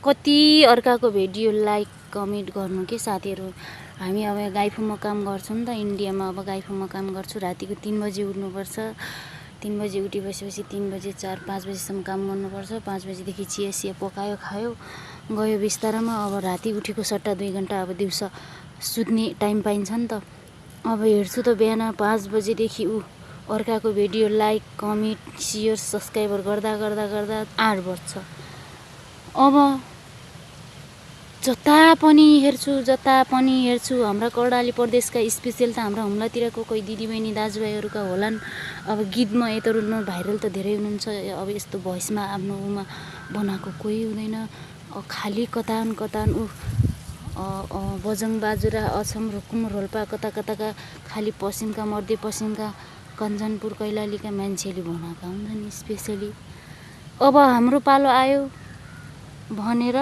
कति अर्काको video like comment गर्नु के साथीहरू। हामी अब गाईफुमा काम गर्छौँ नि त इन्डियामा। अब गाईफुमा काम गर्छु, रातिको 3 बजे उठ्नुपर्छ। 3 बजे उठी बसेपछि 3 बजे 4-5 बजीसम्म काम गर्नुपर्छ। 5 बजेदेखि चिया सिया पकायो खायो गयो बिस्तारामा। अब राति उठेको सट्टा 2 घन्टा अब दिउँसो सुत्ने टाइम पाइन्छ नि त। अब हेर्छु त बिहान 5 बजेदेखि अर्काको video like comment share subscriber गर्दा गर्दा गर्दा 8 बज्छ। अब जता पनि हेर्छु हाम्रा कर्णाली प्रदेशका स्पेशल त हाम्रा हुम्लातिरको कोही दिदीबहिनी दाजुभाइहरूका होलान्। अब गीतमा यताउमा भाइरल त धेरै हुनुहुन्छ। अब यस्तो भोइसमा आफ्नो उमा बनाएको कोही हुँदैन। खाली कतान बजङ बाजुरा अछाम रुकुम रोल्पा कता कताका खाली पश्चिमका मध्य पश्चिमका कञ्चनपुर कैलालीका मान्छेले बनाएका हुन्छन् स्पेसली। अब हाम्रो पालो आयो भनेर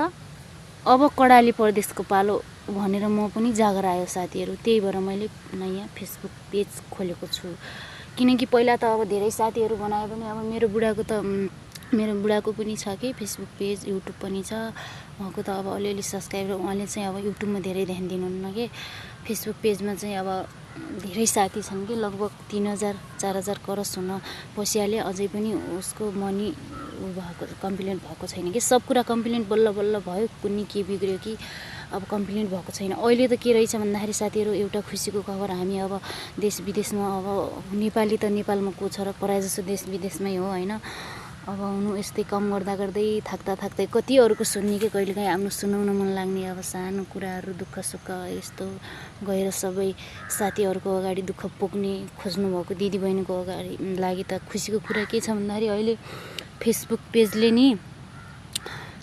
अब कर्णाली प्रदेशको पालो भनेर म पनि जागर आयो साथीहरू। त्यही भएर मैले नयाँ फेसबुक पेज खोलेको छु। किनकि पहिला त अब धेरै साथीहरू बनायो भने अब मेरो बुढाको पनि छ कि फेसबुक पेज, युट्युब पनि छ। उहाँको त अब अलिअलि सब्सक्राइबर, उहाँले चाहिँ अब युट्युबमा धेरै ध्यान दिनुहुन्न कि फेसबुक पेजमा चाहिँ अब धेरै साथी छन् कि लगभग 3000-4000 क्रस हुन पसिहाल्यो। अझै पनि उसको मनी कम्प्लिट भएको छैन कि। सब कुरा कम्प्लिट बल्ल बल्ल भयो, कुनै के बिग्रियो कि अब कम्प्लिट भएको छैन। अहिले त के रहेछ भन्दाखेरि साथीहरू एउटा खुसीको खबर, हामी अब देश विदेशमा अब नेपाली त नेपालमा को छ र प्रायः जसो देश विदेशमै हो होइन। अब हुनु यस्तै काम गर्दा गर्दै थाक्दै कति अरूको सुन्ने कि कहिलेकाहीँ आफ्नो सुनाउन मन लाग्ने अब सानो कुराहरू दुःख सुख यस्तो गएर सबै साथीहरूको अगाडि दुःख पोख्ने खोज्नुभएको दिदीबहिनीको अगाडि लागि त खुसीको कुरा के छ भन्दाखेरि अहिले फेसबुक पेजले नि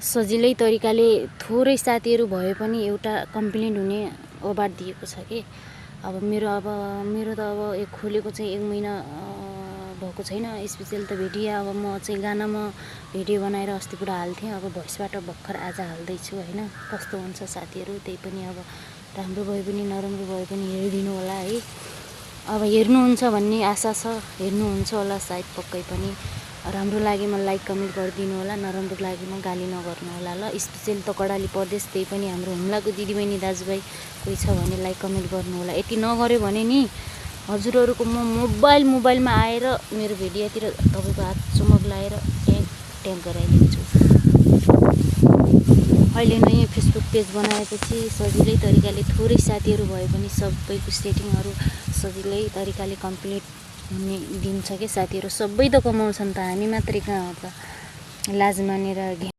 सजिलै तरिकाले थोरै साथीहरू भए पनि एउटा कम्प्लिट हुने अवार्ड दिएको छ कि। अब मेरो त अब खोलेको चाहिँ 1 महिना भएको छैन। स्पेशल त भिडियो अब म चाहिँ गानामा भिडियो बनाएर अस्ति पुरा हाल्थेँ। अब भोइसबाट भर्खर आज हाल्दैछु होइन। कस्तो हुन्छ साथीहरू, त्यही पनि अब राम्रो भए पनि नराम्रो भए पनि हेरिदिनु होला है। अब हेर्नुहुन्छ भन्ने आशा छ, हेर्नुहुन्छ होला सायद पक्कै पनि। राम्रो लागेमा लाइक कमेन्ट गरिदिनु होला, नराम्रो लागेमा गाली नगर्नु होला ल। स्पेशल त कर्णाली प्रदेश, त्यही पनि हाम्रो हुम्लाको दिदीबहिनी दाजुभाइ कोही छ भने लाइक कमेन्ट गर्नु होला। यति नगर्यो भने नि हजुरहरूको म मोबाइलमा आएर मेरो भिडियोतिर तपाईँको हात चुमक लाएर ट्याग गराइदिन्छु। अहिले नयाँ फेसबुक पेज बनाएपछि सजिलै तरिकाले थोरै साथीहरू भए पनि सबैको सेटिङहरू सजिलै तरिकाले कम्प्लिट हुने दिन्छ कि साथीहरू। सबै त कमाउँछन् त, हामी मात्रै कहाँ हो त। लाज मानेर